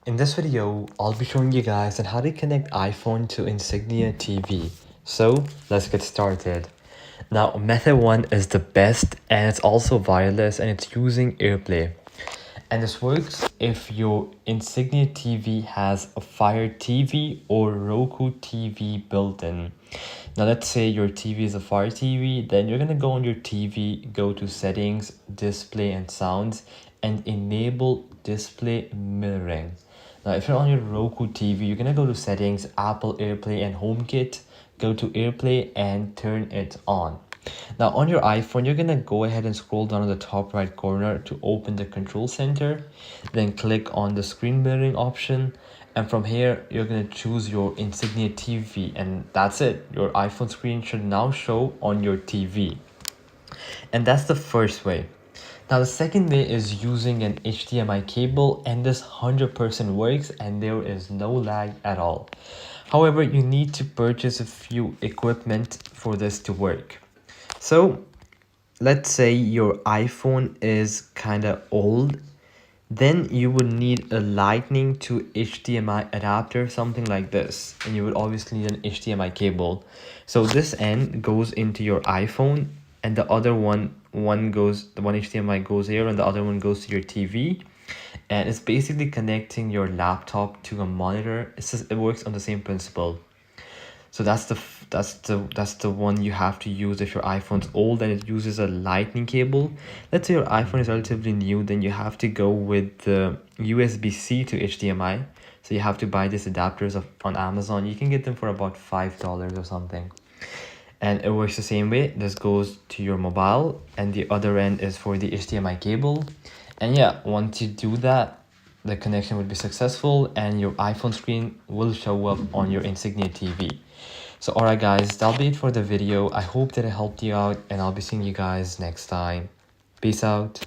In this video, I'll be showing you guys on how to connect iPhone to Insignia TV. So let's get started. Now, method 1 is the best and it's also wireless and it's using AirPlay. And this works if your Insignia TV has a Fire TV or Roku TV built in. Now let's say your TV is a Fire TV, then you're gonna go on your TV, go to settings, display and sounds, and enable display mirroring. Now if you're on your Roku TV, you're gonna go to settings, Apple AirPlay and HomeKit, go to AirPlay and turn it on. Now on your iPhone, you're gonna go ahead and scroll down to the top right corner to open the control center, then click on the screen mirroring option, and from here you're gonna choose your Insignia TV, and that's it. Your iPhone screen should now show on your TV. And that's the first way. Now the second way is using an HDMI cable, and this 100% works and there is no lag at all. However, you need to purchase a few equipment for this to work. So let's say your iPhone is kind of old, then you would need a lightning to HDMI adapter, something like this, and you would obviously need an HDMI cable. So this end goes into your iPhone and the other one goes, the one HDMI goes here and the other one goes to your TV, and it's basically connecting your laptop to a monitor. It works on the same principle. So that's the one you have to use if your iPhone's old and it uses a lightning cable. Let's say your iPhone is relatively new, then you have to go with the USB-C to HDMI. So you have to buy these adapters on Amazon. You can get them for about $5 or something. And it works the same way. This goes to your mobile and the other end is for the HDMI cable. And yeah, once you do that, the connection would be successful and your iPhone screen will show up on your Insignia TV. So alright guys, that'll be it for the video. I hope that it helped you out and I'll be seeing you guys next time. Peace out.